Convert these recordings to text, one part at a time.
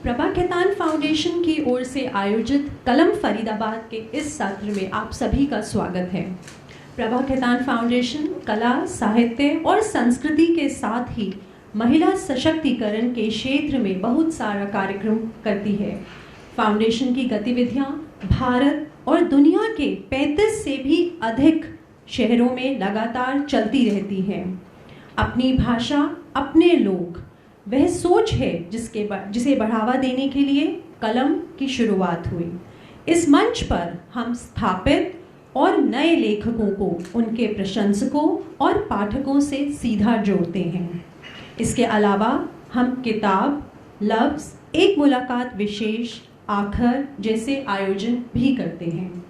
Prabha Khaitan foundation की ओर से आयोजित कलम फरीदाबाद के इस सत्र में आप सभी का स्वागत है। प्रभा खेतान फाउंडेशन कला, साहित्य और संस्कृति के साथ ही महिला सशक्तिकरण के क्षेत्र में बहुत सारा कार्यक्रम करती है। फाउंडेशन की गतिविधियां भारत और दुनिया के 35 से भी अधिक शहरों में लगातार चलती रहती हैं। अपनी भाषा, अपने लोग, वह सोच है जिसे बढ़ावा देने के लिए कलम की शुरुआत हुई। इस मंच पर हम स्थापित और नए लेखकों को उनके प्रशंसकों और पाठकों से सीधा जोड़ते हैं। इसके अलावा हम किताब, लफ्ज़, एक मुलाकात विशेष, आखर जैसे आयोजन भी करते हैं।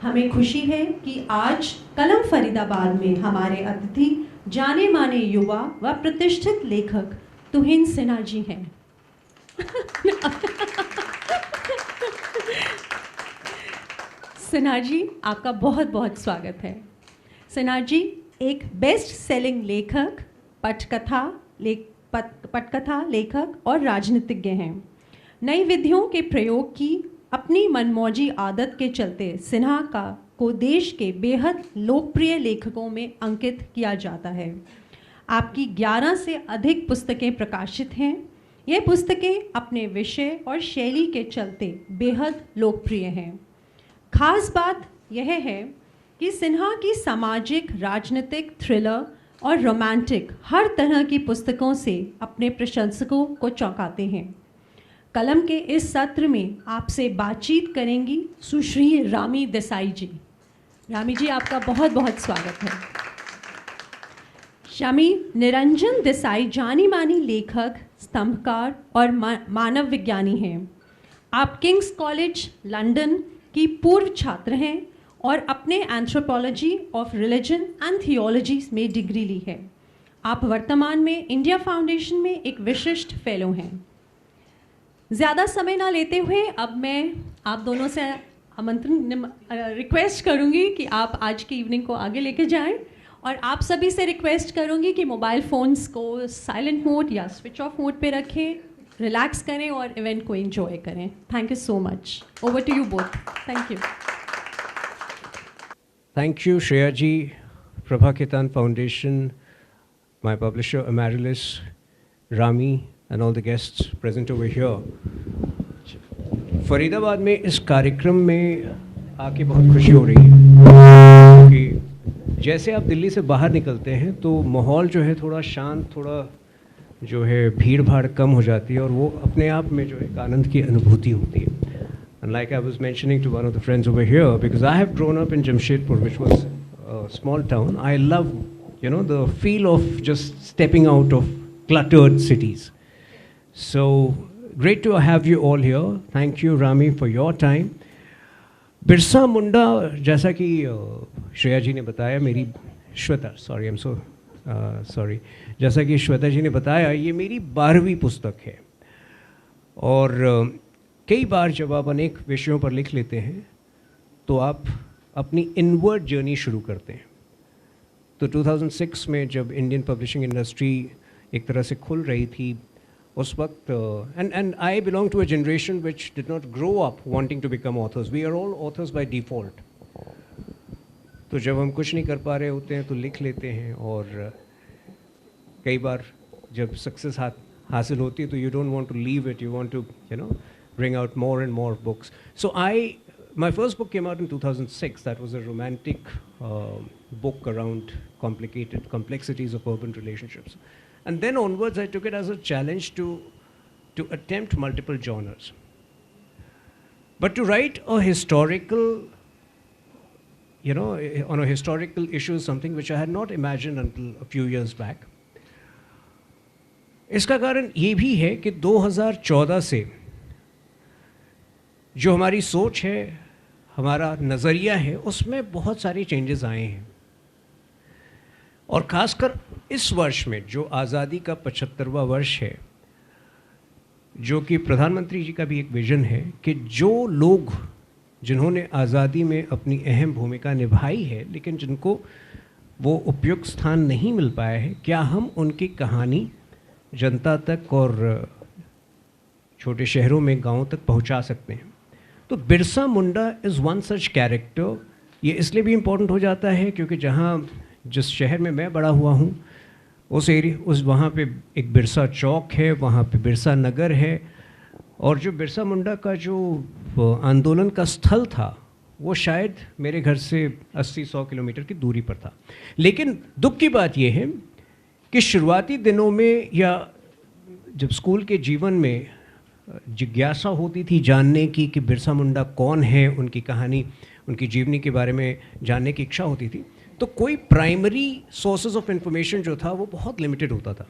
हमें खुशी है कि आज कलम फरीदाबाद में हमारे अतिथि जाने माने युवा व प्रतिष्ठित लेखक तुहिन सिन्हा जी हैं। सिन्हा जी, आपका बहुत बहुत स्वागत है। सिन्हा जी एक बेस्ट सेलिंग लेखक, पटकथा लेखक और राजनीतिज्ञ हैं। नई विधियों के प्रयोग की अपनी मनमौजी आदत के चलते सिन्हा को देश के बेहद लोकप्रिय लेखकों में अंकित किया जाता है। आपकी 11 से अधिक पुस्तकें प्रकाशित हैं। ये पुस्तकें अपने विषय और शैली के चलते बेहद लोकप्रिय हैं। खास बात यह है कि सिन्हा की सामाजिक, राजनीतिक, थ्रिलर और रोमांटिक हर तरह की पुस्तकों से अपने प्रशंसकों को चौंकाते हैं। कलम के इस सत्र में आपसे बातचीत करेंगी सुश्री रामी देसाई जी। रामी जी, आपका बहुत बहुत स्वागत है। शमी निरंजन देसाई जानी मानी लेखक, स्तंभकार और मानव विज्ञानी हैं। आप किंग्स कॉलेज लंदन की पूर्व छात्र हैं और अपने anthropology of religion and theology में डिग्री ली है। आप वर्तमान में इंडिया फाउंडेशन में एक विशिष्ट फेलो हैं। ज़्यादा समय ना लेते हुए अब मैं आप दोनों से रिक्वेस्ट करूंगी कि आप आज की इवनिंग को आगे लेके जाएं और आप सभी से रिक्वेस्ट करूंगी कि मोबाइल फ़ोन्स को साइलेंट मोड या स्विच ऑफ मोड पे रखें, रिलैक्स करें और इवेंट को एंजॉय करें। Thank you so much. Over to you both. Thank you. Thank you Shreya ji, Prabha Khaitan foundation, my publisher Amaryllis, Rami and all the guests present over here. Faridabad में इस कार्यक्रम में आके बहुत खुशी हो रही है कि जैसे आप दिल्ली से बाहर निकलते हैं तो माहौल जो है थोड़ा शांत, थोड़ा जो है भीड़ भाड़ कम हो जाती है और वो अपने आप में जो एक आनंद की अनुभूति होती है। And like I was mentioning to one of the friends over here, because I have grown up in Jamshedpur, which was a small town, I love, the feel of just stepping out of cluttered cities. So great to have you all here. Thank you, Rami, for your time. Birsa Munda, जैसा कि श्रेया जी ने बताया, मेरी Shweta, sorry, I am so sorry, जैसा कि श्वेता जी ने बताया, ये मेरी 12वीं पुस्तक है। और कई बार जब आप अनेक विषयों पर लिख लेते हैं तो आप अपनी इनवर्ड जर्नी शुरू करते हैं। तो 2006 में जब इंडियन पब्लिशिंग इंडस्ट्री एक तरह से खुल रही थी, उस वक्त and I belong to a generation which did not grow up wanting to become authors. We are all authors by default. तो जब हम कुछ नहीं कर पा रहे होते हैं तो लिख लेते हैं, और कई बार जब सक्सेस हासिल होती है तो you don't want to leave it, you want to bring out more and more books. So my first book came out in 2006. That was a romantic book around complexities of urban relationships. And then onwards, I took it as a challenge to attempt multiple genres. But to write a historical, on a historical issue is something which I had not imagined until a few years back. इसका कारण ये भी है कि 2014 से जो हमारी सोच है, हमारा नज़रिया है, उसमें बहुत सारे चेंजेस आए हैं। और ख़ासकर इस वर्ष में जो आज़ादी का 75वां वर्ष है, जो कि प्रधानमंत्री जी का भी एक विज़न है कि जो लोग जिन्होंने आज़ादी में अपनी अहम भूमिका निभाई है लेकिन जिनको वो उपयुक्त स्थान नहीं मिल पाया है, क्या हम उनकी कहानी जनता तक और छोटे शहरों में, गाँव तक पहुँचा सकते हैं। तो Birsa Munda is one such character. ये इसलिए भी इम्पोर्टेंट हो जाता है क्योंकि जिस शहर में मैं बड़ा हुआ हूँ, वहाँ पे एक बिरसा चौक है, वहाँ पे बिरसा नगर है, और जो बिरसा मुंडा का जो आंदोलन का स्थल था वो शायद मेरे घर से 80-100 किलोमीटर की दूरी पर था। लेकिन दुख की बात यह है कि शुरुआती दिनों में या जब स्कूल के जीवन में जिज्ञासा होती थी जानने की कि बिरसा मुंडा कौन है, उनकी कहानी, उनकी जीवनी के बारे में जानने की इच्छा होती थी, तो कोई प्राइमरी सोर्सेज ऑफ इंफॉर्मेशन जो था वो बहुत लिमिटेड होता था।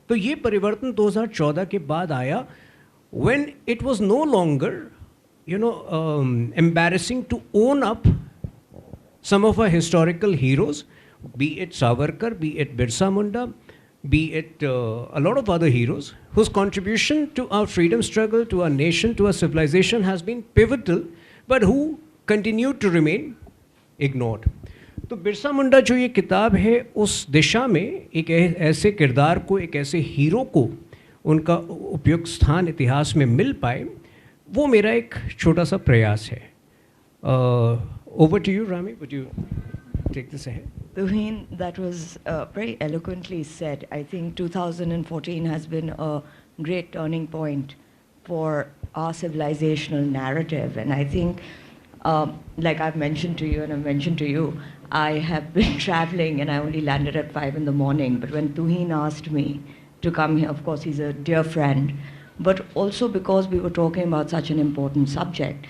तो ये परिवर्तन 2014 के बाद आया, when it was no longer embarrassing to own up some of our historical heroes, be it Savarkar, be it Birsa Munda, be it a lot of other heroes whose contribution to our freedom struggle, to our nation, to our civilization has been pivotal, but who continue to remain ignored. तो बिरसा मुंडा जो ये किताब है, उस दिशा में एक ऐसे किरदार को, एक ऐसे हीरो को उनका उपयुक्त स्थान इतिहास में मिल पाए, वो मेरा एक छोटा सा प्रयास है। Over to you Rami, would you take this ahead? Tuhin, that was very eloquently said. I think 2014 has been a great turning point for our civilizational narrative. And I think, like I've mentioned to you and I've mentioned to you, I have been traveling and I only landed at 5 in the morning. But when Tuhin asked me to come here, of course, he's a dear friend, but also because we were talking about such an important subject.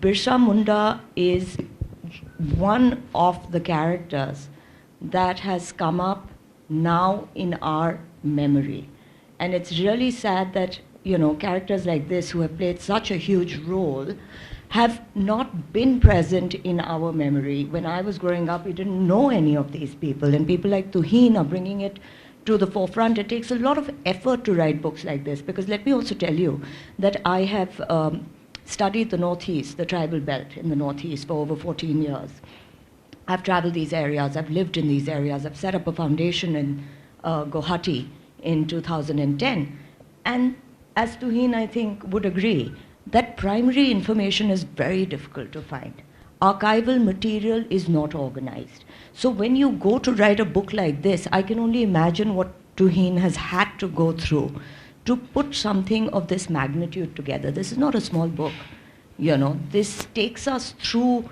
Birsa Munda is one of the characters that has come up now in our memory. And it's really sad that, characters like this who have played such a huge role have not been present in our memory. When I was growing up, we didn't know any of these people, and people like Tuhin are bringing it to the forefront. It takes a lot of effort to write books like this, because let me also tell you that I have studied the Northeast, the tribal belt in the Northeast for over 14 years. I've traveled these areas, I've lived in these areas, I've set up a foundation in Guwahati in 2010. And as Tuhin, I think, would agree, that primary information is very difficult to find. Archival material is not organized. So when you go to write a book like this, I can only imagine what Tuhin has had to go through to put something of this magnitude together. This is not a small book. This takes us through,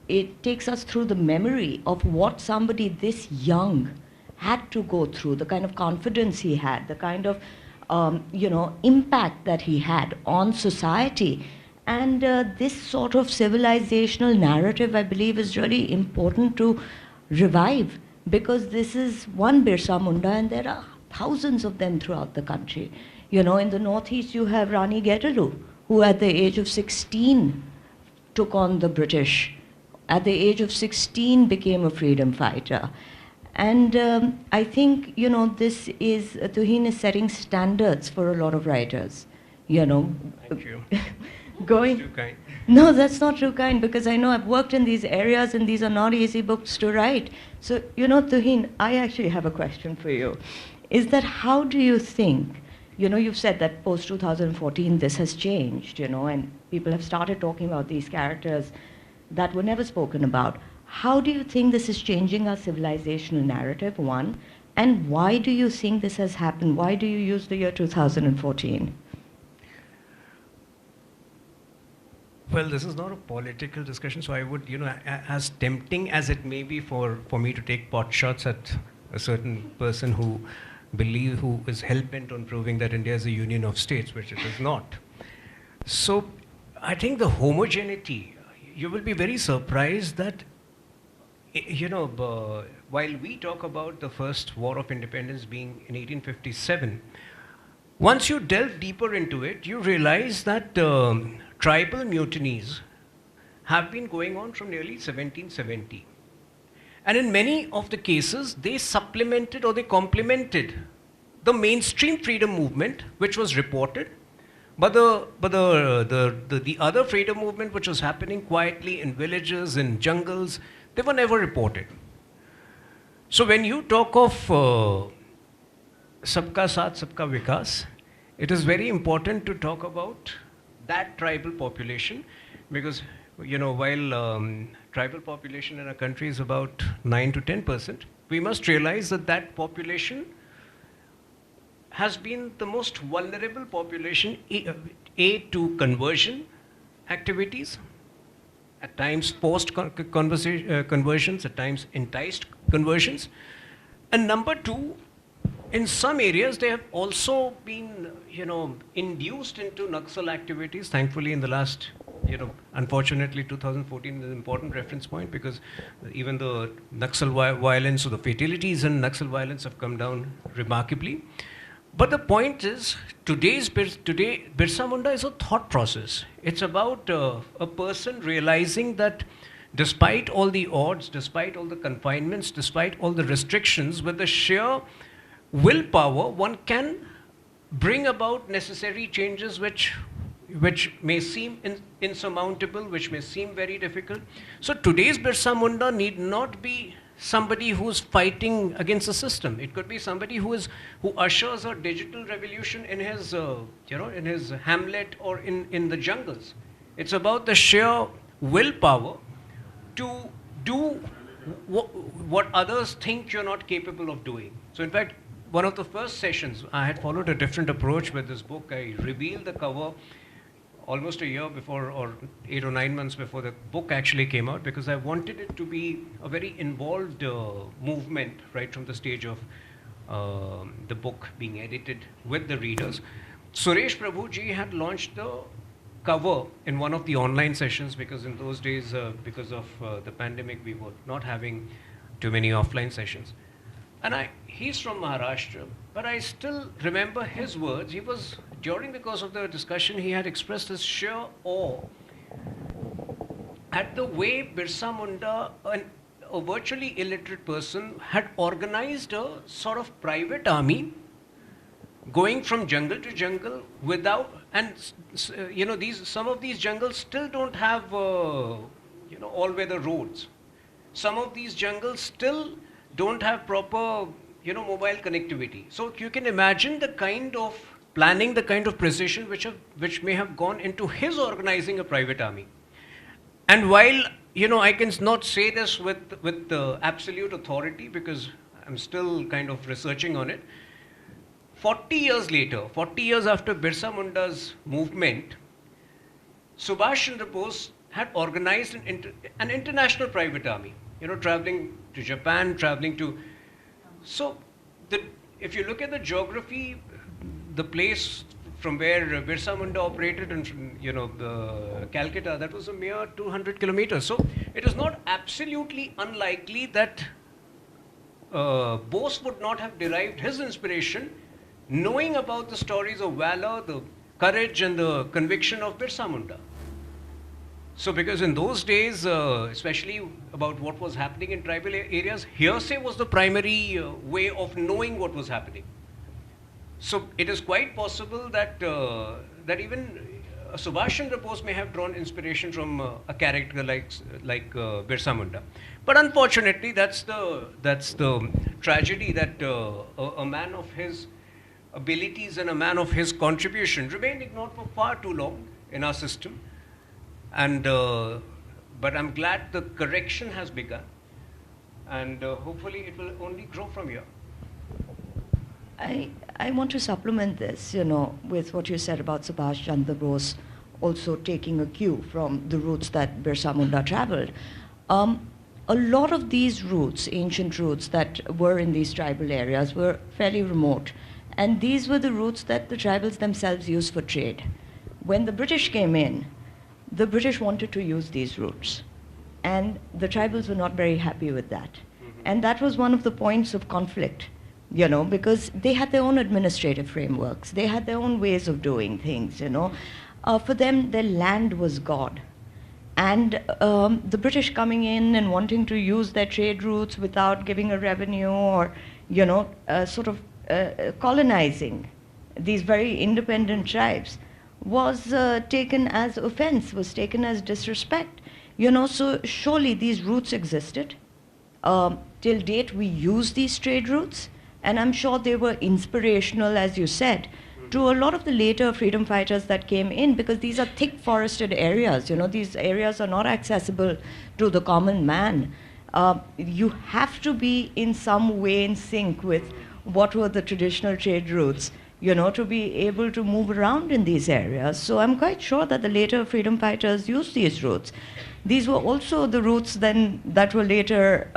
it takes us through the memory of what somebody this young had to go through, the kind of confidence he had, the kind of, impact that he had on society. And this sort of civilizational narrative, I believe, is really important to revive, because this is one Birsa Munda and there are thousands of them throughout the country. In the Northeast, you have Rani Getalu, who at the age of 16 took on the British. At the age of 16 became a freedom fighter. And I think, this is, Tuhin is setting standards for a lot of writers, Thank you. Going. That's too kind. No, that's not too kind, because I know I've worked in these areas and these are not easy books to write. So, Tuhin, I actually have a question for you. Is that how do you think, you've said that post 2014 this has changed, and people have started talking about these characters that were never spoken about. How do you think this is changing our civilizational narrative, one? And why do you think this has happened? Why do you use the year 2014? Well, this is not a political discussion, so I would, as tempting as it may be for me to take pot shots at a certain person who is hell-bent on proving that India is a union of states, which it is not. So I think the homogeneity, you will be very surprised that, while we talk about the first war of independence being in 1857, once you delve deeper into it, you realize that tribal mutinies have been going on from nearly 1770. And in many of the cases, they supplemented or they complemented the mainstream freedom movement, which was reported, but the other freedom movement, which was happening quietly in villages, in jungles, they were never reported. So when you talk of Sabka Saath, Sabka Vikas, it is very important to talk about that tribal population, because while tribal population in a country is about 9 to 10%, we must realize that that population has been the most vulnerable population, to conversion activities, at times forced conversions, at times enticed conversions. And number two, in some areas they have also been, induced into Naxal activities. Thankfully, in the last, unfortunately 2014 is an important reference point, because even the Naxal violence or the fatalities in Naxal violence have come down remarkably. But the point is, today Birsa Munda is a thought process. It's about a person realizing that despite all the odds, despite all the confinements, despite all the restrictions, with the sheer willpower, one can bring about necessary changes which may seem insurmountable, which may seem very difficult. So today's Birsa Munda need not be somebody who's fighting against the system. It could be somebody who ushers a digital revolution in his in his hamlet or in the jungles. It's about the sheer willpower to do what others think you're not capable of doing. So in fact, one of the first sessions, I had followed a different approach with this book. I revealed the cover almost a year before, or 8 or 9 months before the book actually came out, because I wanted it to be a very involved movement right from the stage of the book being edited with the readers. Suresh Prabhuji had launched the cover in one of the online sessions, because in those days, because of the pandemic, we were not having too many offline sessions. And he's from Maharashtra, but I still remember his words. He was, during the course of the discussion, he had expressed his sheer awe at the way Birsa Munda, a virtually illiterate person, had organized a sort of private army going from jungle to jungle without, and some of these jungles still don't have all-weather roads. Some of these jungles still don't have proper mobile connectivity. So you can imagine the kind of planning, the kind of precision which may have gone into his organizing a private army. And while I can not say this with absolute authority, because I'm still kind of researching on it, 40 years later, 40 years after Birsa Munda's movement, Subhash Chandra Bose had organized an international private army, traveling to Japan, traveling to... So, if you look at the geography, the place from where Birsa Munda operated in, Calcutta, that was a mere 200 kilometers. So, it is not absolutely unlikely that Bose would not have derived his inspiration knowing about the stories of valor, the courage and the conviction of Birsa Munda. So because in those days, especially about what was happening in tribal areas, hearsay was the primary way of knowing what was happening. So it is quite possible that that even Subhash Chandra Bose may have drawn inspiration from a character like Birsa Munda. But unfortunately, that's the tragedy, that a man of his abilities and a man of his contribution remained ignored for far too long in our system. And but I'm glad the correction has begun, and hopefully it will only grow from here. I want to supplement this, with what you said about Subhash Chandra Bose also taking a cue from the routes that Birsa Munda traveled. A lot of these routes, ancient routes that were in these tribal areas, were fairly remote. And these were the routes that the tribals themselves used for trade. When the British came in, the British wanted to use these routes. And the tribals were not very happy with that. Mm-hmm. And that was one of the points of conflict, because they had their own administrative frameworks. They had their own ways of doing things, For them, their land was God. And the British coming in and wanting to use their trade routes without giving a revenue or, colonizing these very independent tribes was taken as offense, was taken as disrespect. So surely these routes existed. Till date, we use these trade routes, and I'm sure they were inspirational, as you said, to a lot of the later freedom fighters that came in, because these are thick forested areas. You know, these areas are not accessible to the common man. You have to be in some way in sync with what were the traditional trade routes, you know, to be able to move around in these areas. So I'm quite sure that the later freedom fighters used these routes. These were also the routes then that were later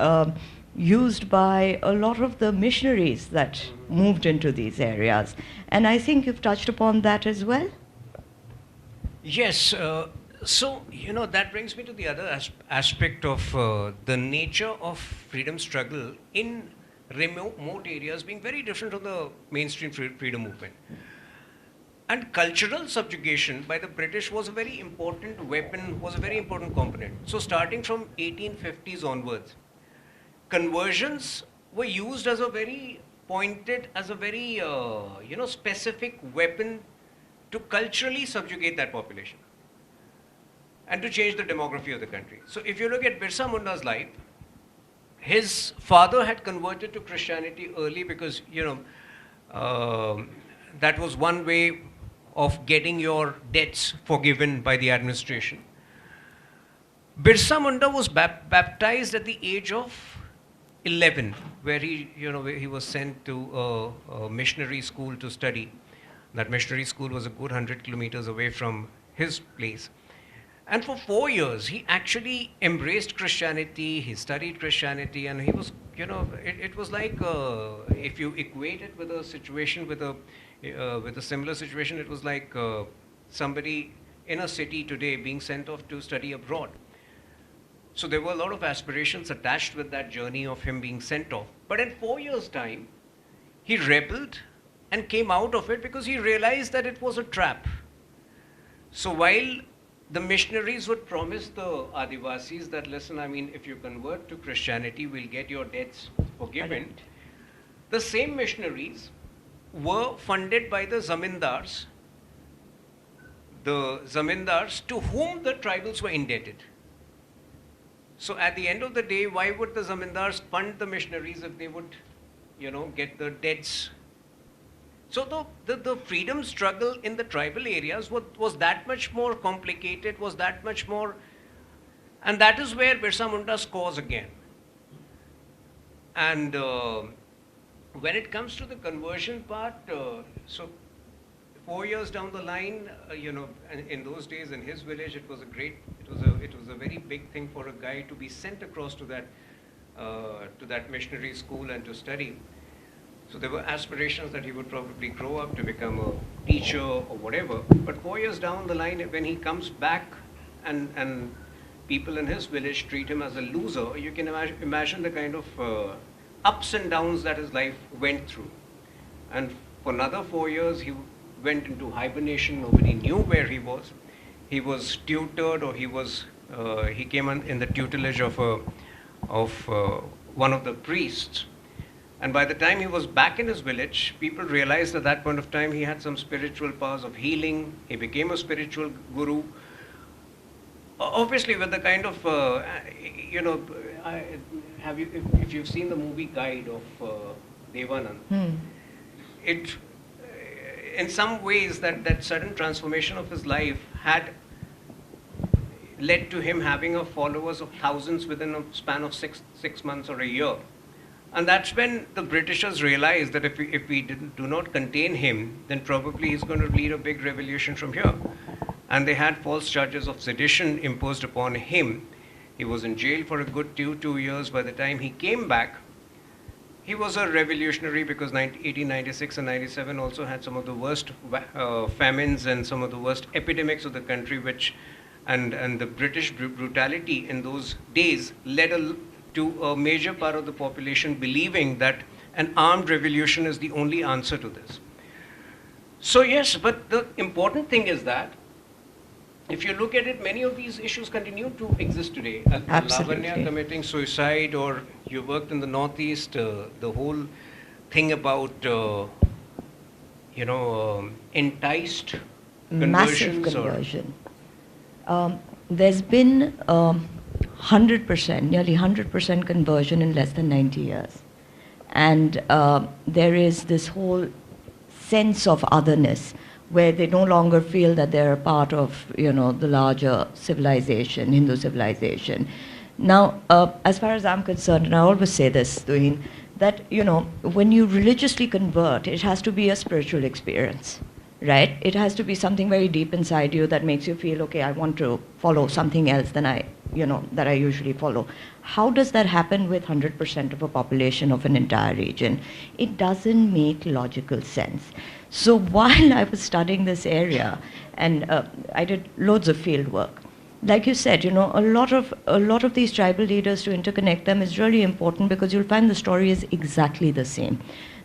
used by a lot of the missionaries that moved into these areas. And I think you've touched upon that as well. Yes, so, you know, that brings me to the other aspect of the nature of freedom struggle in remote areas being very different from the mainstream freedom movement. And cultural subjugation by the British was a very important weapon, was a very important component. So starting from 1850s onwards, conversions were used as a very pointed, as a very, you know, specific weapon to culturally subjugate that population and to change the demography of the country. So if you look at Birsa Munda's life, his father had converted to Christianity early because, you know, that was one way of getting your debts forgiven by the administration. Birsa Munda was baptized at the age of 11, where he, you know, he was sent to a missionary school to study. That missionary school was a good 100 kilometers away from his place. And for 4 years, he actually embraced Christianity, he studied Christianity, and he was, you know, it was like, if you equate it with a situation, with a similar situation, it was like somebody in a city today being sent off to study abroad. So there were a lot of aspirations attached with that journey of him being sent off. But in 4 years' time, he rebelled and came out of it because he realized that it was a trap. So while the missionaries would promise the Adivasis that, listen, I mean, if you convert to Christianity, we'll get your debts forgiven. The same missionaries were funded by the zamindars to whom the tribals were indebted. So at the end of the day, why would the zamindars fund the missionaries if they would, you know, get the debts? So the freedom struggle in the tribal areas was that much more complicated, was that much more, and that is where Birsa Munda scores again. And when it comes to the conversion part, so 4 years down the line, you know, in those days in his village, it was a very big thing for a guy to be sent across to that missionary school and to study. So there were aspirations that he would probably grow up to become a teacher or whatever. But 4 years down the line, when he comes back and people in his village treat him as a loser, you can imagine the kind of ups and downs that his life went through. And for another 4 years, he went into hibernation. Nobody knew where he was. He was tutored, or he came in the tutelage of one of the priests. And by the time he was back in his village, people realized at that point of time he had some spiritual powers of healing. He became a spiritual guru. Obviously, with the kind of, you know, if you've seen the movie Guide of Devanand, it, in some ways, that sudden transformation of his life had led to him having a followers of thousands within a span of six months or a year. And that's when the Britishers realized that if we do not contain him, then probably he's going to lead a big revolution from here. And they had false charges of sedition imposed upon him. He was in jail for a good 2 years. By the time he came back, he was a revolutionary, because 1896 and 97 also had some of the worst famines and some of the worst epidemics of the country, and the British brutality in those days led to a major part of the population believing that an armed revolution is the only answer to this. So yes, but the important thing is that if you look at it, many of these issues continue to exist today. Lavanya committing suicide, or you worked in the Northeast, the whole thing about, you know, enticed conversions. Massive conversion. There's been 100%, nearly 100% conversion in less than 90 years. And there is this whole sense of otherness, where they no longer feel that they're a part of, the larger civilization, Hindu civilization. Now, as far as I'm concerned, and I always say this, Tuhin, that, when you religiously convert, it has to be a spiritual experience, right? It has to be something very deep inside you that makes you feel, okay, I want to follow something else than that I usually follow. How does that happen with 100% of a population of an entire region? It doesn't make logical sense. So while I was studying this area, and I did loads of field work, like you said, a lot of these tribal leaders, to interconnect them is really important, because you'll find the story is exactly the same.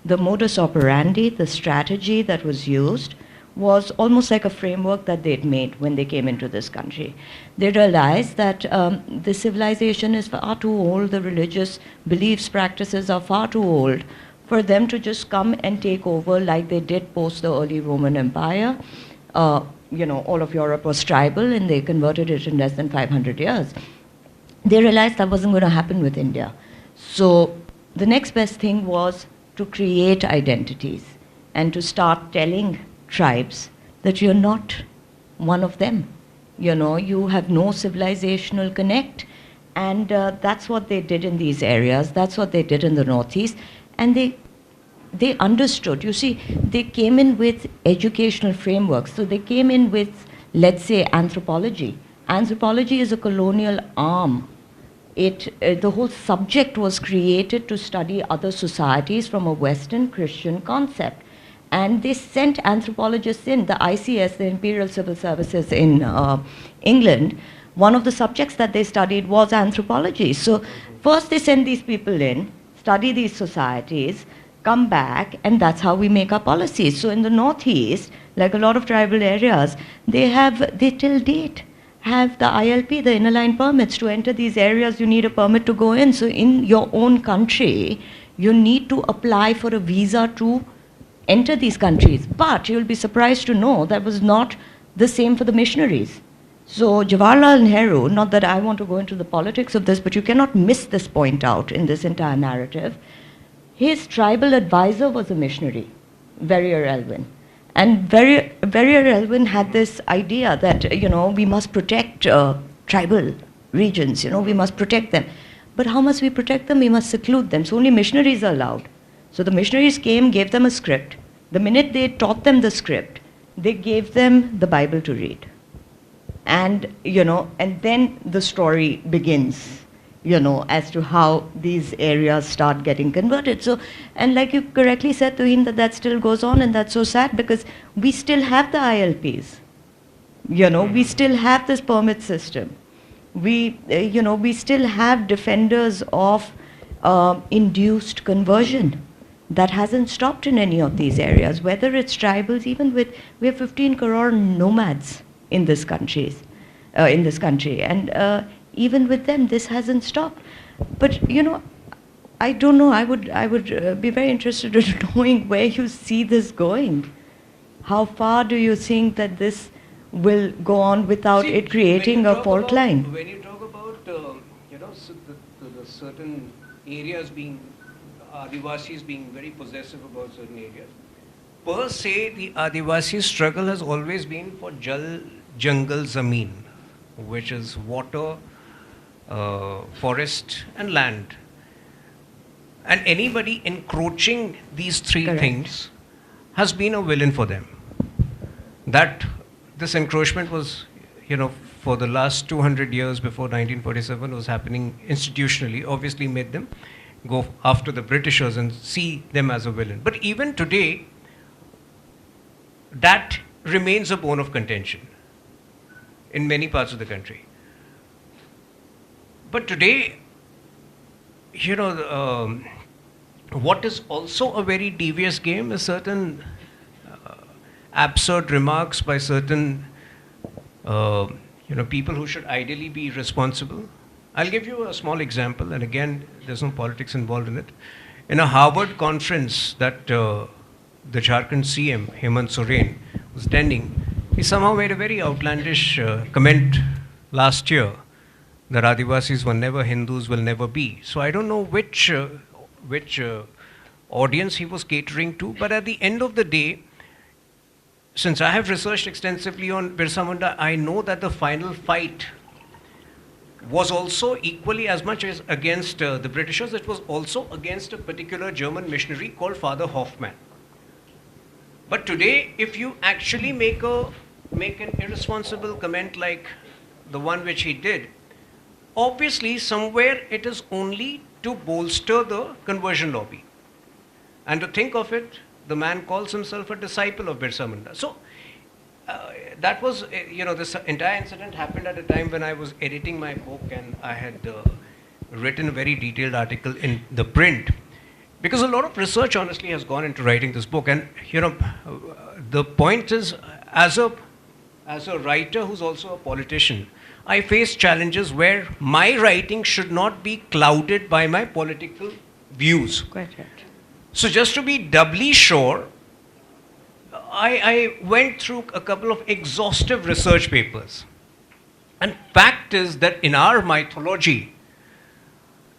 The modus operandi, the strategy that was used, was almost like a framework that they'd made when they came into this country. They realized that the civilization is far too old, the religious beliefs, practices are far too old for them to just come and take over like they did post the early Roman Empire. All of Europe was tribal, and they converted it in less than 500 years. They realized that wasn't going to happen with India. So the next best thing was to create identities and to start telling tribes that you're not one of them. You have no civilizational connect. And that's what they did in these areas. That's what they did in the Northeast. And they understood. You see, they came in with educational frameworks. So they came in with, let's say, anthropology. Anthropology is a colonial arm. The whole subject was created to study other societies from a Western Christian concept. And they sent anthropologists in, the ICS, the Imperial Civil Services in England. One of the subjects that they studied was anthropology. So first they send these people in, study these societies, come back, and that's how we make our policies. So in the Northeast, like a lot of tribal areas, they till date have the ILP, the inner line permits. To enter these areas, you need a permit to go in. So in your own country, you need to apply for a visa to enter these countries. But you'll be surprised to know that was not the same for the missionaries. So Jawaharlal Nehru, not that I want to go into the politics of this, but you cannot miss this point out in this entire narrative. His tribal advisor was a missionary, Verrier Elwin. And Verrier Elwin had this idea that, we must protect tribal regions, we must protect them. But how must we protect them? We must seclude them. So only missionaries are allowed. So the missionaries came, gave them a script. The minute they taught them the script, they gave them the Bible to read. And, and then the story begins, as to how these areas start getting converted. So, and like you correctly said, Tuhin, that still goes on, and that's so sad, because we still have the ILPs. We still have this permit system. We still have defenders of induced conversion. That hasn't stopped in any of these areas, whether it's tribals, we have 15 crore nomads in this country. And even with them, this hasn't stopped. But, I don't know, I would be very interested in knowing where you see this going. How far do you think that this will go on without it creating a fault line? When you talk about, the certain areas being, Adivasis being very possessive about certain areas, per se, the Adivasi struggle has always been for Jal, Jungle, Zameen, which is water, forest and land. And anybody encroaching these three Correct. things has been a villain for them. That this encroachment was, for the last 200 years before 1947 was happening institutionally, obviously made them go after the Britishers and see them as a villain. But even today, that remains a bone of contention in many parts of the country. But today, what is also a very devious game is certain absurd remarks by certain people who should ideally be responsible. I'll give you a small example, and again, there's no politics involved in it. In a Harvard conference that the Jharkhand CM, Hemant Soren, was attending, he somehow made a very outlandish comment last year that Adivasis were never Hindus, will never be. So I don't know which audience he was catering to, but at the end of the day, since I have researched extensively on Birsa Munda, I know that the final fight was also equally as much as against the Britishers. It was also against a particular German missionary called Father Hoffman. But today, if you actually make an irresponsible comment like the one which he did, obviously somewhere it is only to bolster the conversion lobby. And to think of it, the man calls himself a disciple of Birsa Munda. So that was, this entire incident happened at a time when I was editing my book, and I had written a very detailed article in the print. Because a lot of research, honestly, has gone into writing this book. And, the point is, as a writer who's also a politician, I face challenges where my writing should not be clouded by my political views. Quite right. So just to be doubly sure, I went through a couple of exhaustive research papers. And fact is that in our mythology,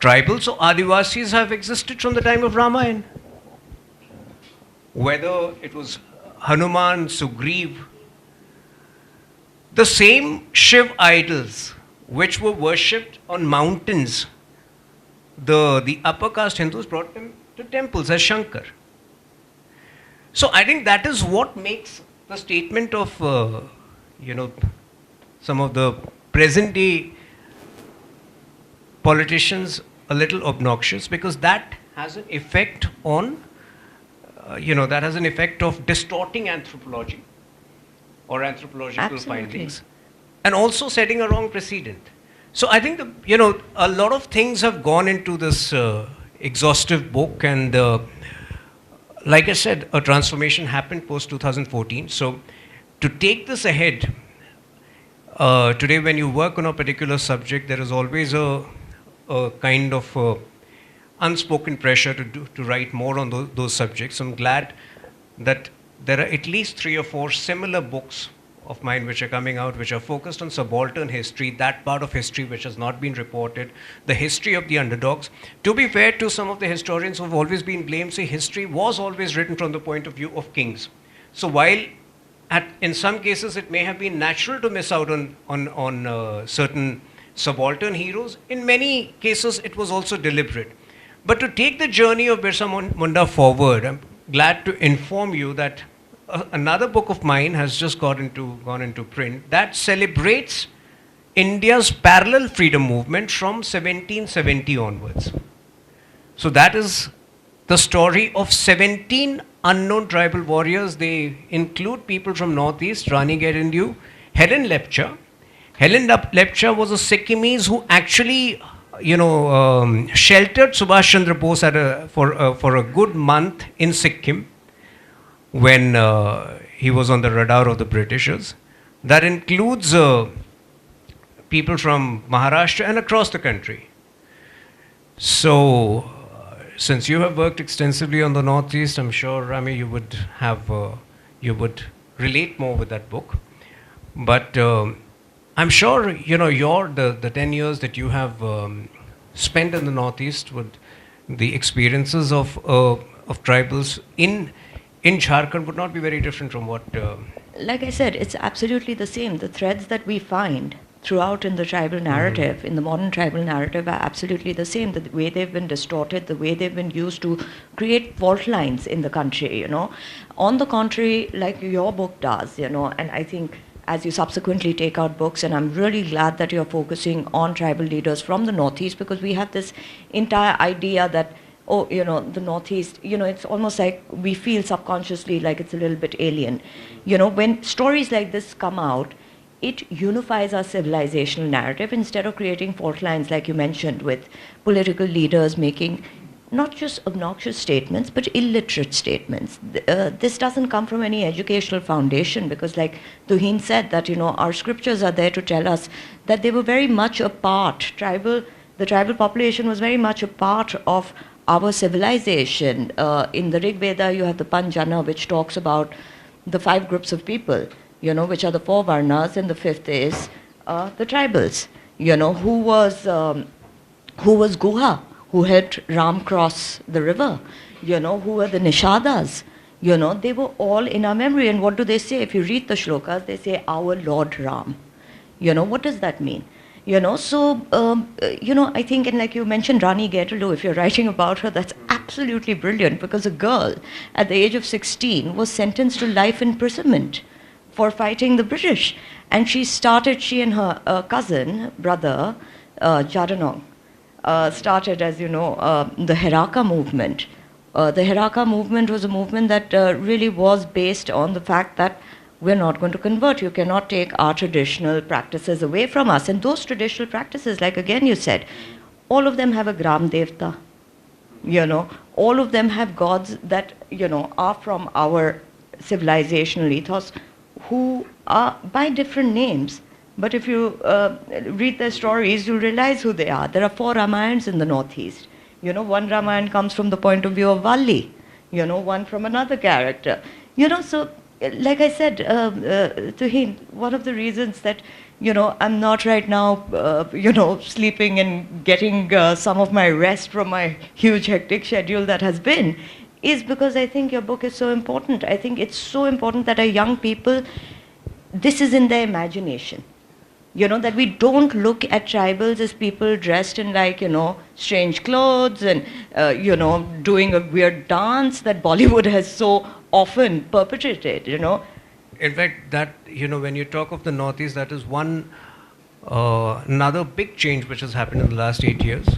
tribals or Adivasis have existed from the time of Ramayana. Whether it was Hanuman, Sugriv, the same Shiv idols which were worshipped on mountains, the upper caste Hindus brought them to temples as Shankar. So I think that is what makes the statement of, some of the present day politicians a little obnoxious, because that has an effect on, that has an effect of distorting anthropology or anthropological Absolutely. findings, and also setting a wrong precedent. So I think, a lot of things have gone into this exhaustive book, and like I said, a transformation happened post 2014. So to take this ahead, today when you work on a particular subject, there is always a kind of unspoken pressure to write more on those subjects. I'm glad that there are at least 3 or 4 similar books of mine which are coming out, which are focused on subaltern history, that part of history which has not been reported, the history of the underdogs. To be fair to some of the historians who have always been blamed, say history was always written from the point of view of kings. So while in some cases it may have been natural to miss out on certain subaltern heroes, in many cases it was also deliberate. But to take the journey of Birsa Munda forward, I'm glad to inform you that another book of mine has just gone into print that celebrates India's parallel freedom movement from 1770 onwards. So that is the story of 17 unknown tribal warriors. They include people from Northeast, Rani Gerindu, Helen Lepcha. Helen Lepcha was a Sikkimese who actually, sheltered Subhash Chandra Bose for a good month in Sikkim when he was on the radar of the Britishers. That includes people from Maharashtra and across the country. So, since you have worked extensively on the Northeast, I'm sure, Rami, you would relate more with that book. But I'm sure, the 10 years that you have spent in the Northeast, the experiences of tribals in Jharkhand would not be very different from what... Like I said, it's absolutely the same. The threads that we find throughout in the tribal narrative, in the modern tribal narrative, are absolutely the same. The way they've been distorted, the way they've been used to create fault lines in the country, On the contrary, like your book does, and I think as you subsequently take out books, and I'm really glad that you're focusing on tribal leaders from the Northeast, because we have this entire idea that, the Northeast, it's almost like we feel subconsciously like it's a little bit alien. When stories like this come out, it unifies our civilizational narrative instead of creating fault lines, like you mentioned, with political leaders making not just obnoxious statements, but illiterate statements. This doesn't come from any educational foundation, because like Tuhin said, that, our scriptures are there to tell us that they were very much a part, the tribal population was very much a part of our civilization. In the Rig Veda, you have the Panjana, which talks about the 5 groups of people, which are the 4 Varnas, and the 5th is the tribals, who was Guha, who helped Ram cross the river, who were the Nishadas, You know, they were all in our memory. And what do they say? If you read the shlokas, they say, our Lord Ram. You know, what does that mean? You know, so, you know, I think, and like you mentioned Rani Gaitalu, if you're writing about her, that's absolutely brilliant, because a girl at the age of 16 was sentenced to life imprisonment for fighting the British. And she and her brother, Jadanong, started, as you know, the Heraka movement. The Heraka movement was a movement that really was based on the fact that we're not going to convert. You cannot take our traditional practices away from us. And those traditional practices, like again you said, all of them have a Gram Devta. You know, all of them have gods that, you know, are from our civilizational ethos, who are by different names. But if you read their stories, you'll realize who they are. There are 4 Ramayans in the Northeast. You know, one Ramayan comes from the point of view of Valli. You know, one from another character. You know, so like I said, Tuhin, one of the reasons that, you know, I'm not right now, you know, sleeping and getting some of my rest from my huge hectic schedule that has been, is because I think your book is so important. I think it's so important that our young people, this is in their imagination. You know, that we don't look at tribals as people dressed in, like, you know, strange clothes and, you know, doing a weird dance that Bollywood has so often perpetrated, you know. In fact, that, you know, when you talk of the Northeast, that is one, another big change which has happened in the last 8 years.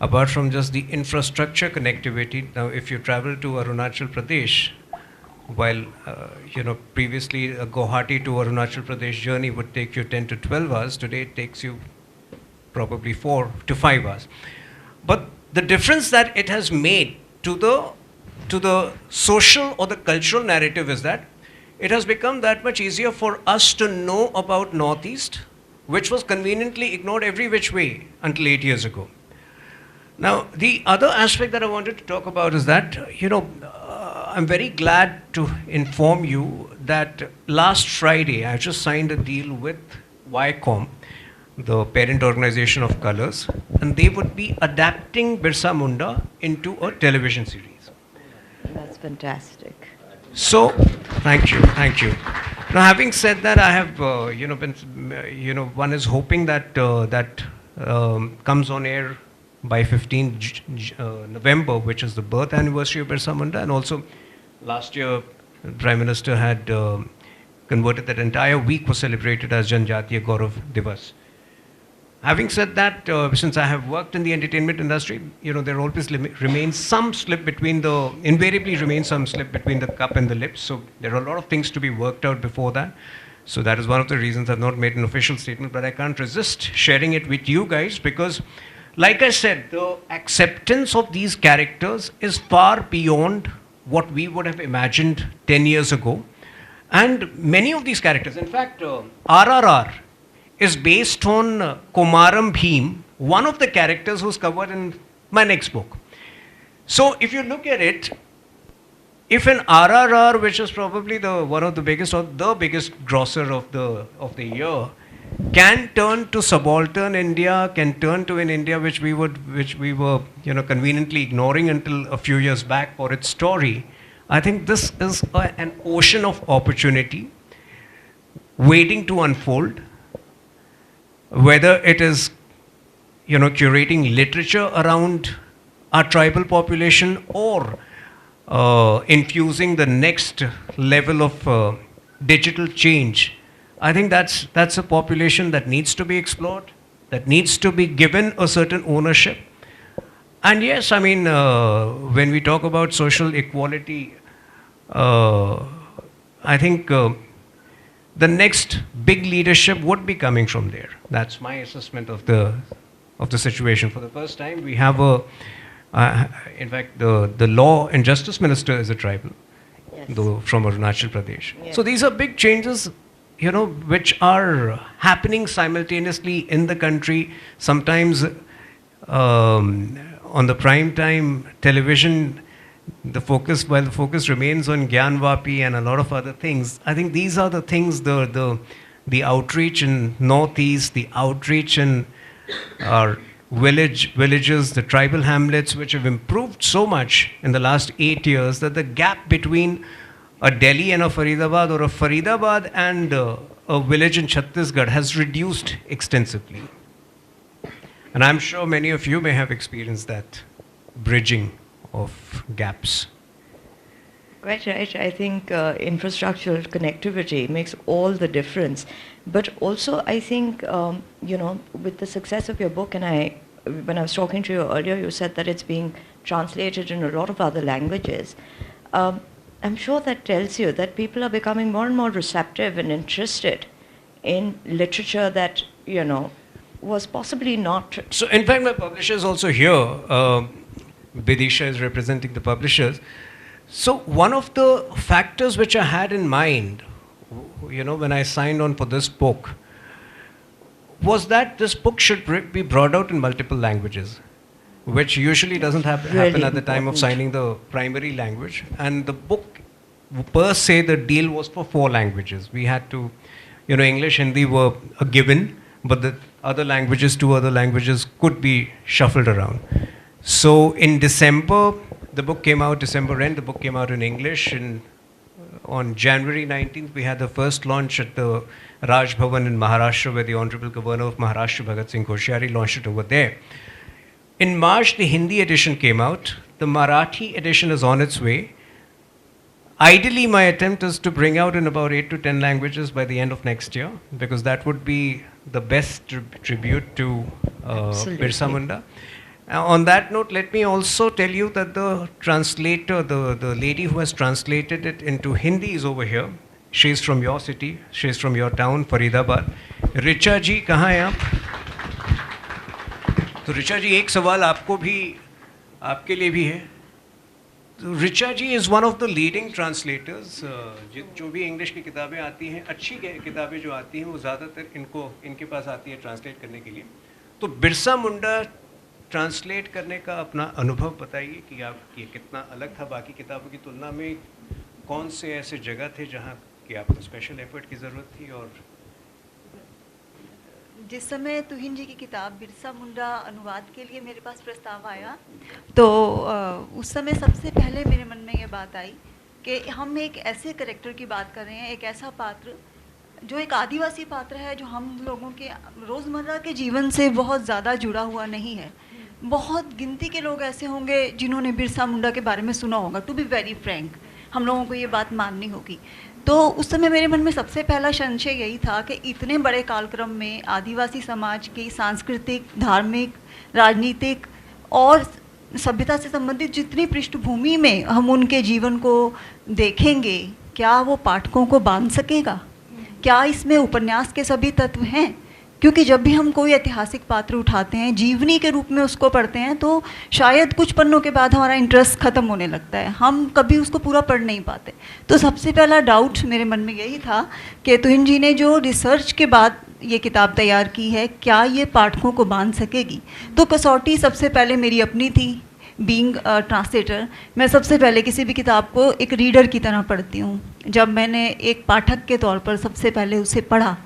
Apart from just the infrastructure connectivity, now if you travel to Arunachal Pradesh, while, you know, previously a Guwahati to Arunachal Pradesh journey would take you 10 to 12 hours, today it takes you probably 4 to 5 hours. But the difference that it has made to the social or the cultural narrative is that it has become that much easier for us to know about Northeast, which was conveniently ignored every which way until 8 years ago. Now, the other aspect that I wanted to talk about is that, you know, I'm very glad to inform you that last Friday I just signed a deal with Viacom, the parent organization of Colors, and they would be adapting Birsa Munda into a television series. That's fantastic. So, thank you. Now, having said that, I have, you know, been, you know, one is hoping that that comes on air by 15 November, which is the birth anniversary of Birsa Munda, and also last year the Prime Minister had converted that entire week was celebrated as Janjatiya Gaurav Divas. Having said that, since I have worked in the entertainment industry, you know, there always remains some slip between the, invariably remains some slip between the cup and the lips. So there are a lot of things to be worked out before that. So that is one of the reasons I've not made an official statement, but I can't resist sharing it with you guys because, like I said, the acceptance of these characters is far beyond what we would have imagined 10 years ago. And many of these characters, in fact, RRR is based on Komaram Bhim, one of the characters who's covered in my next book. So if you look at it, if an RRR, which is probably one of the biggest or the biggest grosser of the year, can turn to subaltern India, can turn to an India which we were, you know, conveniently ignoring until a few years back for its story, I think this is an ocean of opportunity waiting to unfold. Whether it is, you know, curating literature around our tribal population or infusing the next level of digital change, I think that's a population that needs to be explored, that needs to be given a certain ownership. And yes, I mean, when we talk about social equality, I think the next big leadership would be coming from there. That's my assessment of the situation. For the first time, we have in fact, the law and justice minister is a tribal, Yes. though from Arunachal Pradesh. Yes. So these are big changes, you know, which are happening simultaneously in the country. Sometimes on the prime time television, while the focus remains on Gyanvapi and a lot of other things, I think these are the things, the outreach in Northeast, the outreach in our villages, the tribal hamlets, which have improved so much in the last 8 years that the gap between a Delhi and a Faridabad, or a Faridabad and a village in Chhattisgarh, has reduced extensively. And I'm sure many of you may have experienced that bridging of gaps. Quite right. I think infrastructural connectivity makes all the difference. But also, I think, with the success of your book, and when I was talking to you earlier, you said that it's being translated in a lot of other languages. I'm sure that tells you that people are becoming more and more receptive and interested in literature that, was possibly not. So, in fact, my publisher is also here. Bidisha is representing the publishers. So, one of the factors which I had in mind, when I signed on for this book, was that this book should be brought out in multiple languages, which usually doesn't happen at the time of signing the primary language. And the book, per se, the deal was for 4 languages. We had to, English, Hindi were a given, but the other languages, 2 other languages could be shuffled around. So in December, the book came out, December end, the book came out in English, and on January 19th, we had the first launch at the Raj Bhavan in Maharashtra, where the Honorable Governor of Maharashtra, Bhagat Singh Koshyari, launched it over there. In March, the Hindi edition came out. The Marathi edition is on its way. Ideally, my attempt is to bring out in about 8 to 10 languages by the end of next year, because that would be the best tribute to Birsa Munda. On that note, let me also tell you that the translator, the lady who has translated it into Hindi is over here. She is from your city, she is from your town, Faridabad. Richa ji, कहाँ हैं आप? तो रिचा जी, एक सवाल आपको भी, आपके लिए भी है. रिचा जी is one of the leading translators. जो भी इंग्लिश की किताबें आती हैं, अच्छी किताबें जो आती हैं, वो ज़्यादातर इनके पास आती है ट्रांसलेट करने के लिए. तो बिरसा मुंडा ट्रांसलेट करने का अपना अनुभव बताइए कि आप ये कितना अलग था बाकी किताबों की तुलना में, कौन से ऐसे जगह थे जहाँ कि आपको स्पेशल एफर्ट की ज़रूरत थी. और जिस समय तुहिन जी की किताब बिरसा मुंडा अनुवाद के लिए मेरे पास प्रस्ताव आया, तो उस समय सबसे पहले मेरे मन में ये बात आई कि हम एक ऐसे कैरेक्टर की बात कर रहे हैं, एक ऐसा पात्र जो एक आदिवासी पात्र है, जो हम लोगों के रोज़मर्रा के जीवन से बहुत ज़्यादा जुड़ा हुआ नहीं है. बहुत गिनती के लोग ऐसे होंगे जिन्होंने बिरसा मुंडा के बारे में सुना होगा. टू बी वेरी फ्रैंक, हम लोगों को ये बात माननी होगी. तो उस समय मेरे मन में सबसे पहला संशय यही था कि इतने बड़े कालक्रम में आदिवासी समाज की सांस्कृतिक, धार्मिक, राजनीतिक और सभ्यता से संबंधित जितनी पृष्ठभूमि में हम उनके जीवन को देखेंगे, क्या वो पाठकों को बांध सकेगा? क्या इसमें उपन्यास के सभी तत्व हैं? क्योंकि जब भी हम कोई ऐतिहासिक पात्र उठाते हैं, जीवनी के रूप में उसको पढ़ते हैं, तो शायद कुछ पन्नों के बाद हमारा इंटरेस्ट ख़त्म होने लगता है, हम कभी उसको पूरा पढ़ नहीं पाते. तो सबसे पहला डाउट मेरे मन में यही था कि तुहिन जी ने जो रिसर्च के बाद ये किताब तैयार की है, क्या ये पाठकों को बांध सकेगी? तो कसौटी सबसे पहले मेरी अपनी थी. बीइंग ट्रांसलेटर, मैं सबसे पहले किसी भी किताब को एक रीडर की तरह पढ़ती हूँ. जब मैंने एक पाठक के तौर पर सबसे पहले उसे पढ़ा,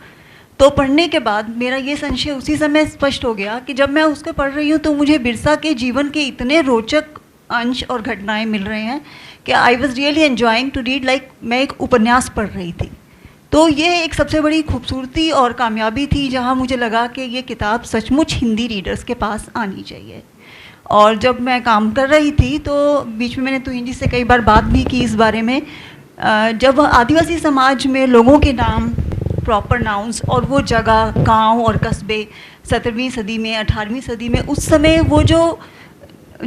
तो पढ़ने के बाद मेरा ये संशय उसी समय स्पष्ट हो गया कि जब मैं उसको पढ़ रही हूँ तो मुझे बिरसा के जीवन के इतने रोचक अंश और घटनाएं मिल रहे हैं कि I was really enjoying to read, like मैं एक उपन्यास पढ़ रही थी. तो ये एक सबसे बड़ी खूबसूरती और कामयाबी थी, जहाँ मुझे लगा कि ये किताब सचमुच हिंदी रीडर्स के पास आनी चाहिए. और जब मैं काम कर रही थी तो बीच में मैंने तुहिन जी से कई बार बात भी की इस बारे में. जब आदिवासी समाज में लोगों के नाम, प्रॉपर नाउन्स और वो जगह, गांव और कस्बे 17वीं सदी में, 18वीं सदी में, उस समय वो जो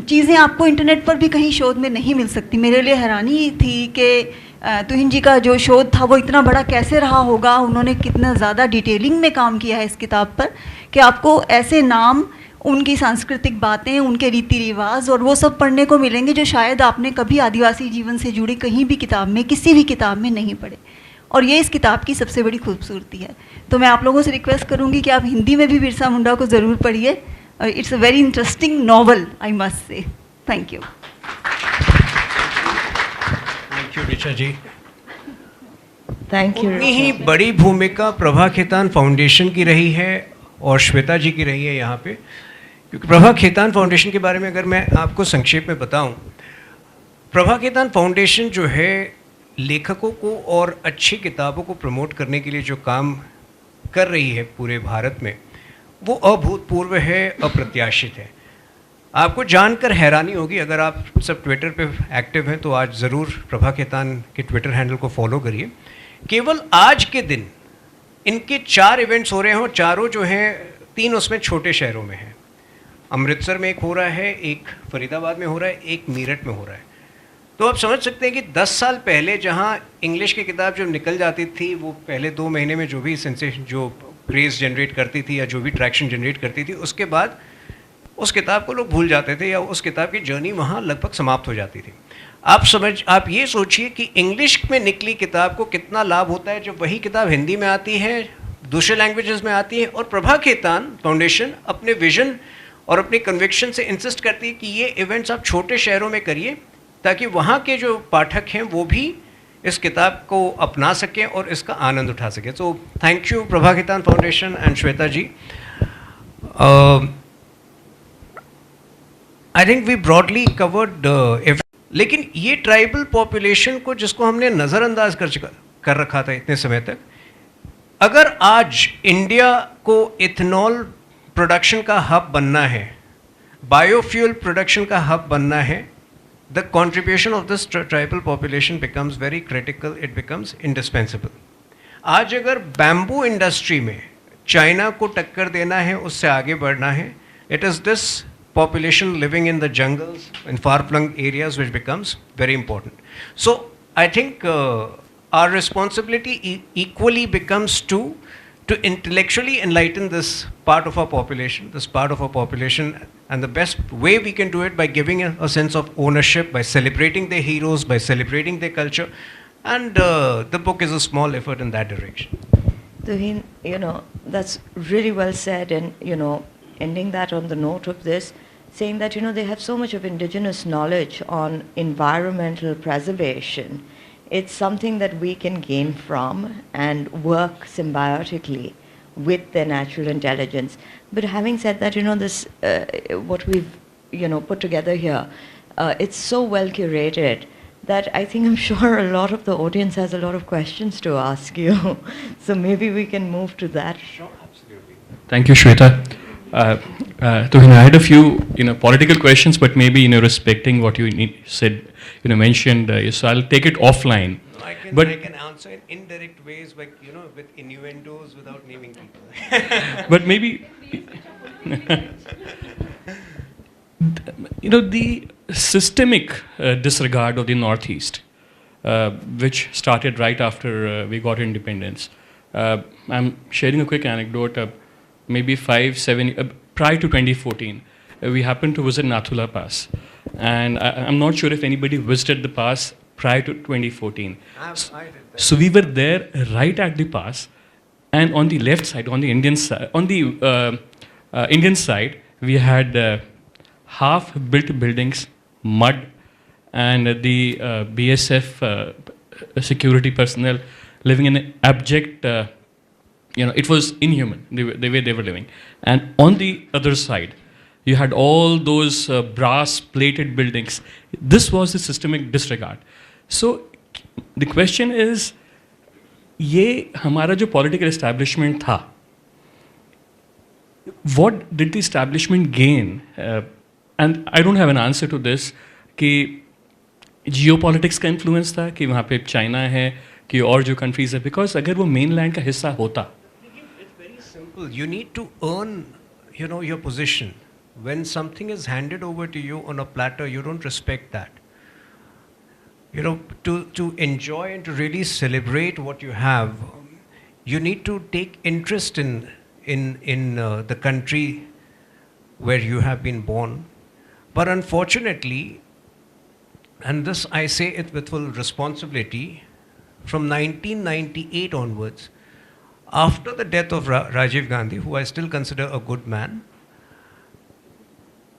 चीज़ें आपको इंटरनेट पर भी कहीं शोध में नहीं मिल सकती, मेरे लिए हैरानी थी कि तुहिन जी का जो शोध था वो इतना बड़ा कैसे रहा होगा. उन्होंने कितना ज़्यादा डिटेलिंग में काम किया है इस किताब पर कि आपको ऐसे नाम, उनकी सांस्कृतिक बातें, उनके रीति रिवाज और वो सब पढ़ने को मिलेंगे जो शायद आपने कभी आदिवासी जीवन से जुड़ी कहीं भी किताब में, किसी भी किताब में नहीं पढ़े. और ये इस किताब की सबसे बड़ी खूबसूरती है. तो मैं आप लोगों से रिक्वेस्ट करूँगी कि आप हिंदी में भी बिरसा मुंडा को ज़रूर पढ़िए. It's a very interesting novel, I must say. Thank you. Thank you Richa ji. Thank you. उतनी ही बड़ी भूमिका प्रभा खेतान फाउंडेशन की रही है और श्वेता जी की रही है यहाँ पे, क्योंकि प्रभा खेतान फाउंडेशन के बारे में अगर मैं आपको संक्षेप में बताऊं, प्रभा खेतान फाउंडेशन जो है लेखकों को और अच्छी किताबों को प्रमोट करने के लिए जो काम कर रही है पूरे भारत में, वो अभूतपूर्व है, अप्रत्याशित है। आपको जानकर हैरानी होगी, अगर आप सब ट्विटर पे एक्टिव हैं तो आज ज़रूर प्रभा खेतान के ट्विटर हैंडल को फॉलो करिए। केवल आज के दिन इनके 4 इवेंट्स हो रहे हैं और चारों जो हैं 3 उसमें छोटे शहरों में हैं। अमृतसर में एक हो रहा है, एक फरीदाबाद में हो रहा है, एक मीरठ में हो रहा है। तो आप समझ सकते हैं कि 10 साल पहले जहां इंग्लिश की किताब जब निकल जाती थी, वो पहले 2 महीने में जो भी सेंसेशन, जो क्रेज़ जनरेट करती थी या जो भी ट्रैक्शन जनरेट करती थी, उसके बाद उस किताब को लोग भूल जाते थे या उस किताब की जर्नी वहाँ लगभग समाप्त हो जाती थी। आप ये सोचिए कि इंग्लिश में निकली किताब को कितना लाभ होता है जब वही किताब हिंदी में आती है, दूसरे लैंग्वेजेस में आती है। और प्रभा खेतान फाउंडेशन अपने विजन और अपनी कन्विक्शन से इंसिस्ट करती है कि ये इवेंट्स आप छोटे शहरों में करिए ताकि वहाँ के जो पाठक हैं वो भी इस किताब को अपना सकें और इसका आनंद उठा सकें। So thank you Prabha Khaitan foundation and Shweta ji. I think we broadly covered लेकिन ये ट्राइबल पॉपुलेशन को जिसको हमने नज़रअंदाज कर रखा था इतने समय तक, अगर आज इंडिया को इथेनॉल प्रोडक्शन का हब बनना है, बायोफ्यूल प्रोडक्शन का हब बनना है, the contribution of this tribal population becomes very critical, it becomes indispensable. आज अगर बैम्बू इंडस्ट्री में चाइना को टक्कर देना है, उससे आगे बढ़ना है, it is this population living in the jungles, in far-flung areas which becomes very important. So I think our responsibility equally becomes to intellectually enlighten this part of our population, and the best way we can do it by giving a sense of ownership, by celebrating their heroes, by celebrating their culture, and the book is a small effort in that direction. Tuhin, that's really well said, and ending that on the note of this, saying that they have so much of indigenous knowledge on environmental preservation. It's something that we can gain from and work symbiotically with their natural intelligence. But having said that, this what we've put together here, it's so well curated that I think I'm sure a lot of the audience has a lot of questions to ask you. So maybe we can move to that. Sure, absolutely. Thank you, Shweta. Tuhin, I had a few political questions, but maybe respecting what you said, mentioned. So I'll take it offline. I can answer in indirect ways, like with innuendos, without naming people. But maybe the systemic disregard of the Northeast, which started right after we got independence. I'm sharing a quick anecdote. Maybe 5-7 prior to 2014, we happened to visit Nathula Pass, and I'm not sure if anybody visited the pass prior to 2014. I did that. So we were there right at the pass, and on the left side, on the Indian side, we had half-built buildings, mud, and the BSF security personnel living in abject. It was inhuman, the way they were living. And on the other side, you had all those brass-plated buildings. This was the systemic disregard. So the question is, ये हमारा जो political establishment था, what did the establishment gain? And I don't have an answer to this, कि geopolitics का influence था, कि वहाँ पे China है, कि और जो countries है, because अगर वो mainland का हिस्सा होता, you need to earn, your position. When something is handed over to you on a platter, you don't respect that. To enjoy and to really celebrate what you have, you need to take interest in the country where you have been born. But unfortunately, and this I say it with full responsibility, from 1998 onwards, after the death of Rajiv Gandhi, who I still consider a good man,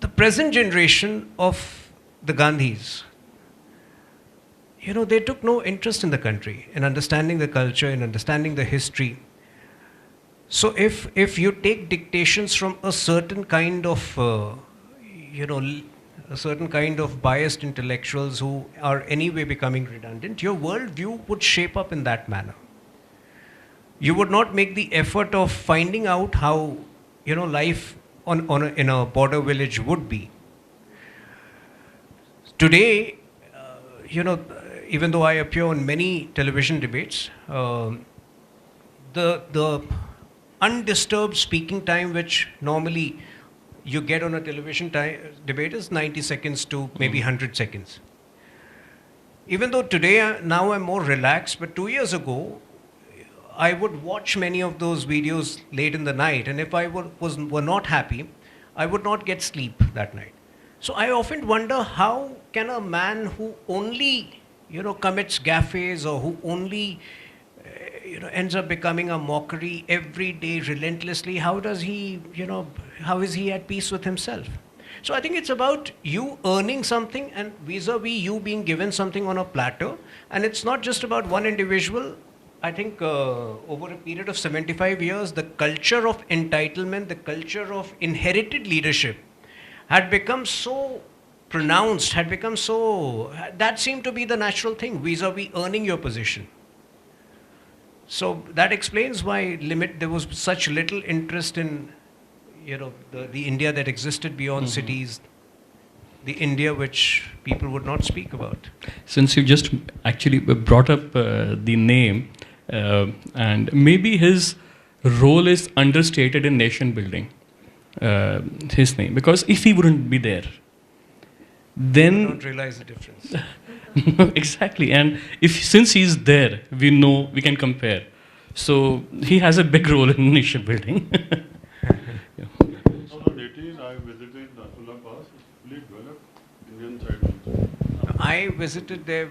the present generation of the Gandhis, they took no interest in the country, in understanding the culture, in understanding the history. So if you take dictations from a certain kind of a certain kind of biased intellectuals who are anyway becoming redundant, your worldview would shape up in that manner. You would not make the effort of finding out how life in a border village would be. Today, even though I appear on many television debates, the undisturbed speaking time which normally you get on a television debate is 90 seconds to maybe 100 seconds. Even though today, now I'm more relaxed, but 2 years ago, I would watch many of those videos late in the night, and if I were not happy, I would not get sleep that night. So I often wonder, how can a man who only commits gaffes, or who only ends up becoming a mockery every day relentlessly, how is he at peace with himself? So I think it's about you earning something and vis-a-vis you being given something on a platter. And it's not just about one individual. I think over a period of 75 years, the culture of entitlement, the culture of inherited leadership had become so pronounced, that seemed to be the natural thing vis-a-vis earning your position. So that explains why there was such little interest in the India that existed beyond cities, the India which people would not speak about. Since you just actually brought up the name, and maybe his role is understated in nation building, his name, because if he wouldn't be there, then you don't realize the difference. Exactly. And since he's there, we know we can compare. So he has a big role in nation building. So the 80s, I visited Natula Pass. It's fully developed Indian side also. I visited there,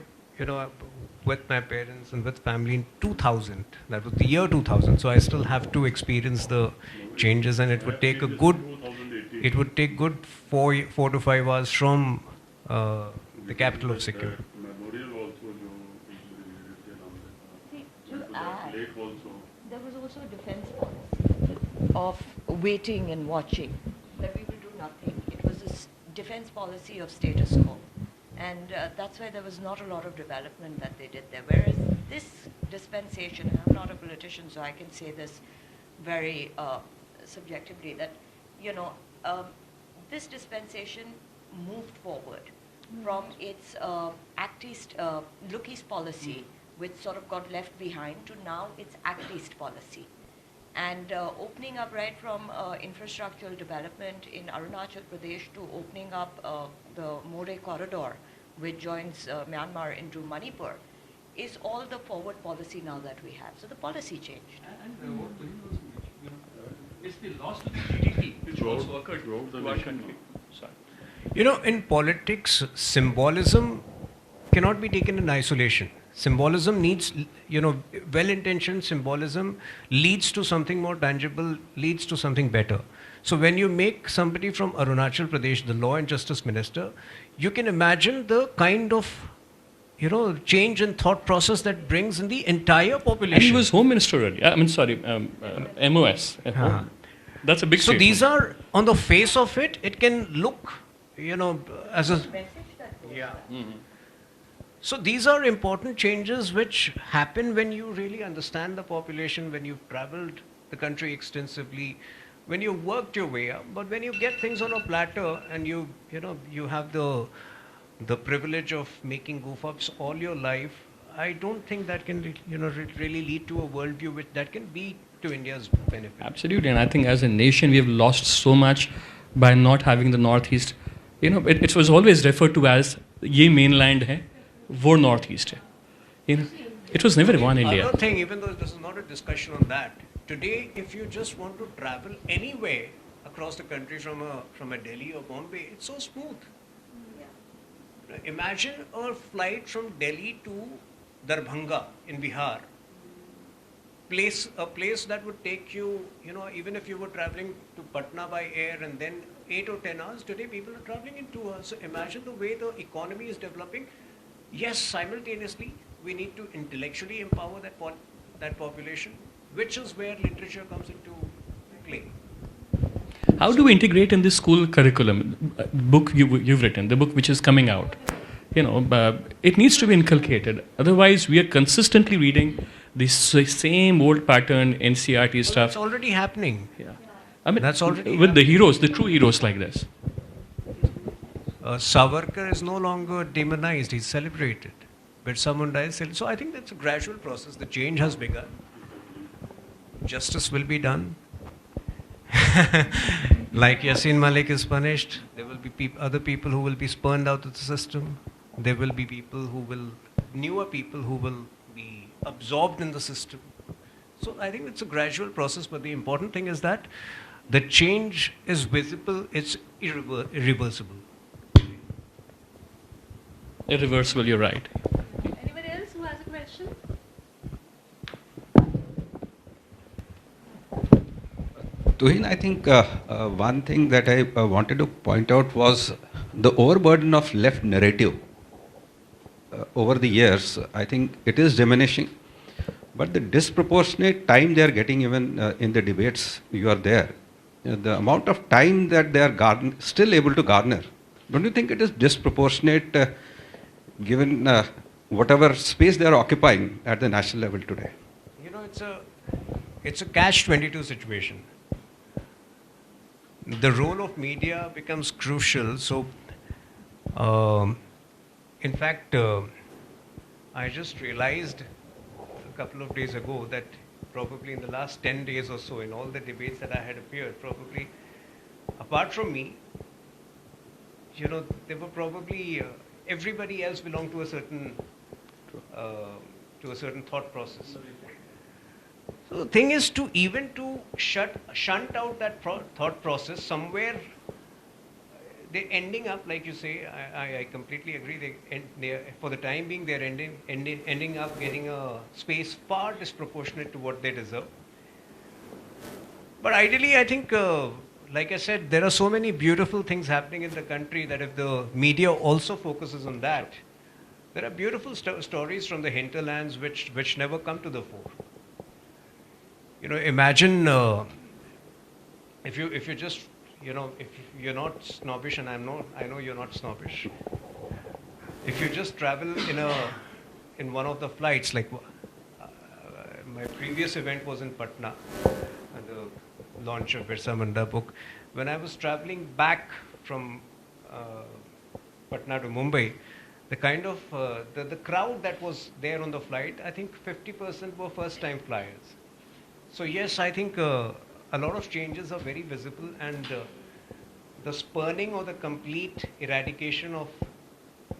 with my parents and with family in 2000. That was the year 2000. So I still have to experience the changes, and it would take a good, 4 to 5 hours from the capital of Sikkim. Memorial also, lake also. There was also a defense policy of waiting and watching, that we will do nothing. It was a defense policy of status quo. And that's why there was not a lot of development that they did there. Whereas this dispensation, and I'm not a politician, so I can say this very subjectively, that, this dispensation moved forward from its Act East, Look East policy, which sort of got left behind, to now its Act East policy. And opening up right from infrastructural development in Arunachal Pradesh to opening up the Moreh corridor, which joins Myanmar into Manipur, is all the forward policy now that we have. So the policy changed. And what Tuhin also mentioned, it's the loss of the GDP which also occurred to our country. Sorry. In politics, symbolism cannot be taken in isolation. Symbolism needs, well-intentioned symbolism leads to something more tangible, leads to something better. So when you make somebody from Arunachal Pradesh the law and justice minister, you can imagine the kind of, change in thought process that brings in the entire population. And he was home minister earlier. MOS. That's a big So statement. these are, on the face of it, it can look, as a... Yeah. Mm-hmm. So these are important changes which happen when you really understand the population, when you've traveled the country extensively, when you've worked your way up. But when you get things on a platter and you have the privilege of making goof-ups all your life, I don't think that can really lead to a worldview that can be to India's benefit. Absolutely, and I think as a nation we have lost so much by not having the Northeast. It was always referred to as ye mainland hai, wo Northeast hai. It was never one India. Another thing, even though this is not a discussion on that, today if you just want to travel anywhere across the country from a Delhi or Bombay, it's so smooth. Imagine a flight from Delhi to Darbhanga in Bihar. A place that would take you, even if you were traveling to Patna by air and then 8 or 10 hours, today people are traveling in 2 hours. So imagine the way the economy is developing. Yes, simultaneously, we need to intellectually empower that population. which is where literature comes into play. How do we integrate in this school curriculum, book you've written, the book which is coming out? It needs to be inculcated. Otherwise, we are consistently reading the same old pattern NCERT stuff. It's already happening. Yeah, I mean, that's already with the heroes, the true heroes like this. Savarkar is no longer demonized; he's celebrated. Birsa Munda is celebrated. So I think that's a gradual process. The change has begun. Justice will be done. Like Yasin Malik is punished, there will be other people who will be spurned out of the system. There will be newer people who will be absorbed in the system. So I think it's a gradual process, but the important thing is that the change is visible, it's irreversible. Irreversible, you're right. Anyone else who has a question? Tuhin, I think one thing that I wanted to point out was the overburden of left narrative. Over the years, I think it is diminishing, but the disproportionate time they are getting even in the debates, you are there. The amount of time that they are still able to garner, don't you think it is disproportionate given whatever space they are occupying at the national level today? It's a catch-22 situation. The role of media becomes crucial. So, in fact, I just realized a couple of days ago that probably in the last 10 days or so, in all the debates that I had appeared, probably apart from me, there were probably everybody else belonged to a certain thought process. So the thing is to shunt out that thought process somewhere. They're ending up, like you say, I completely agree. For the time being, they're ending up getting a space far disproportionate to what they deserve. But ideally, I think, like I said, there are so many beautiful things happening in the country that if the media also focuses on that, there are beautiful stories from the hinterlands which never come to the fore. Imagine if you just, if you're not snobbish, and I know you're not snobbish. If you just travel in one of the flights, like my previous event was in Patna, and the launch of Birsa Munda book. When I was traveling back from Patna to Mumbai, the kind of the crowd that was there on the flight, I think 50% were first-time flyers. So yes, I think a lot of changes are very visible, and the spurning or the complete eradication of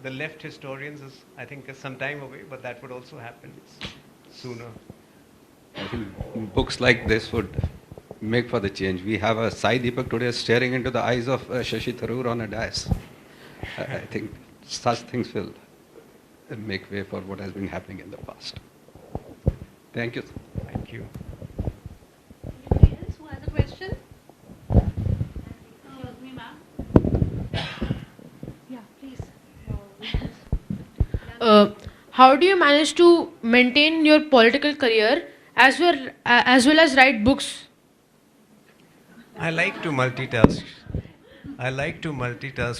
the left historians is, I think, some time away, but that would also happen sooner. I think books like this would make for the change. We have a Sai Deepak today staring into the eyes of Shashi Tharoor on a dais. I think such things will make way for what has been happening in the past. Thank you. Thank you. Anyone else who has a question? Excuse me, ma'am. Yeah, please. How do you manage to maintain your political career as well as write books? I like to multitask.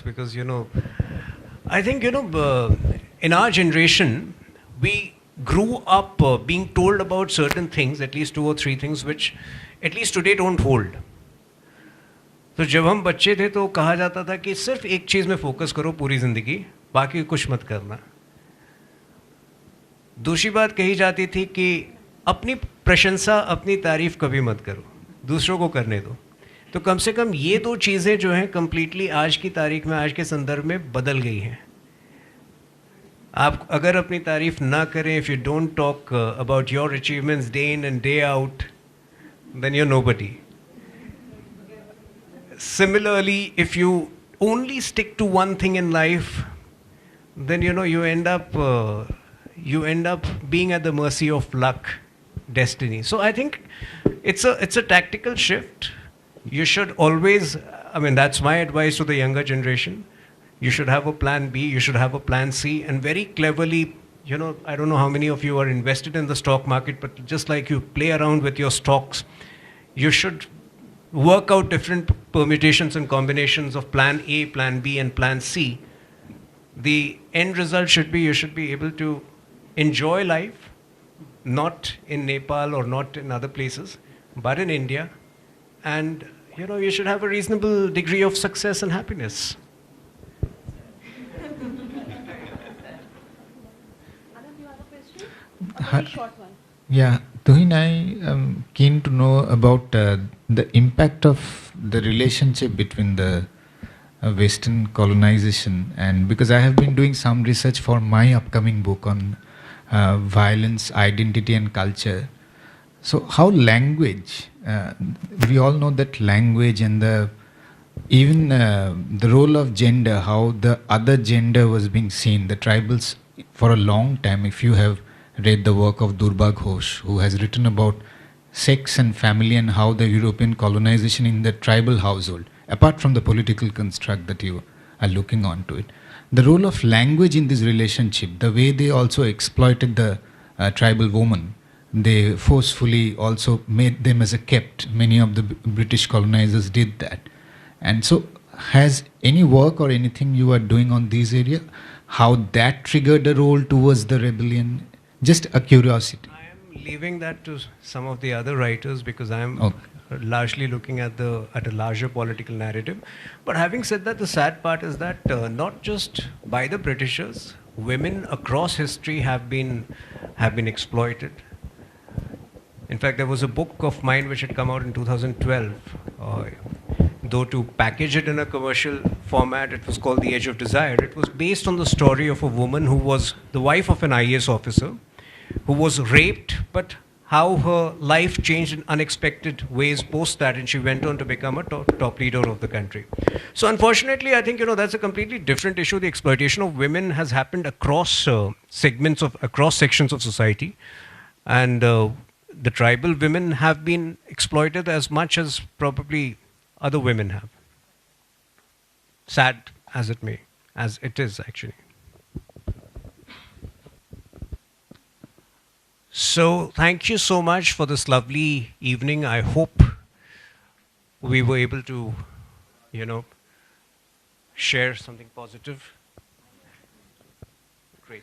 Because, I think, in our generation, we grew up being told about certain things, at least 2 or 3 things, which at least today don't hold. तो जब हम बच्चे थे तो कहा जाता था कि सिर्फ एक चीज़ में फोकस करो पूरी ज़िंदगी, बाकी कुछ मत करना. दूसरी बात कही जाती थी कि अपनी प्रशंसा, अपनी तारीफ कभी मत करो, दूसरों को करने दो. तो कम से कम ये 2 चीज़ें जो हैं कम्प्लीटली आज की तारीख में, आज के संदर्भ में बदल गई हैं. आप अगर अपनी तारीफ ना करें, if you don't talk about your achievements day in and day out, then you're nobody. Similarly, if you only stick to one thing in life, then you end up being at the mercy of luck, destiny. So I think it's a tactical shift. You should always, that's my advice to the younger generation. You should have a plan B, you should have a plan C, and very cleverly I don't know how many of you are invested in the stock market, but just like you play around with your stocks, you should work out different permutations and combinations of plan A, plan B, and plan C. The end result should be you should be able to enjoy life, not in Nepal or not in other places, but in India. And, you should have a reasonable degree of success and happiness. Yeah, Tuhin, I am keen to know about the impact of the relationship between the Western colonization, and because I have been doing some research for my upcoming book on violence, identity, and culture. So, how language? We all know that language and even the role of gender, how the other gender was being seen. The tribals, for a long time, if you have read the work of Durba Ghosh, who has written about sex and family and how the European colonization in the tribal household, apart from the political construct that you are looking onto it, the role of language in this relationship, the way they also exploited the tribal woman, they forcefully also made them as a kept. Many of the British colonizers did that. And so, has any work or anything you are doing on these areas, how that triggered a role towards the rebellion? Just a curiosity. I am leaving that to some of the other writers because I am largely looking at a larger political narrative. But having said that, the sad part is that not just by the Britishers, women across history have been exploited. In fact, there was a book of mine which had come out in 2012. Though to package it in a commercial format, it was called The Edge of Desire. It was based on the story of a woman who was the wife of an IAS officer, who was raped, but how her life changed in unexpected ways post that, and she went on to become a top leader of the country. So unfortunately, I think, that's a completely different issue. The exploitation of women has happened across across sections of society. And the tribal women have been exploited as much as probably other women have. Sad as it is actually. So thank you so much for this lovely evening. I hope we were able to, share something positive. Great.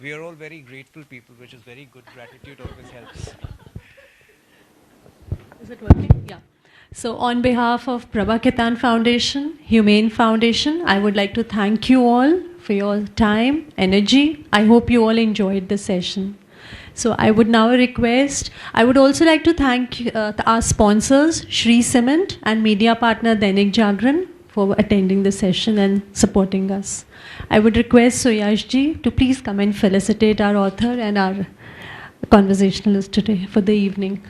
We are all very grateful people, which is very good. Gratitude always helps. Is it working? Yeah. So on behalf of Prabha Ketan Foundation, Humane Foundation, I would like to thank you all for your time, energy. I hope you all enjoyed the session. So I would now I would also like to thank our sponsors, Shri Cement and media partner Dainik Jagran for attending the session and supporting us. I would request Suyash ji to please come and felicitate our author and our conversationalist today for the evening.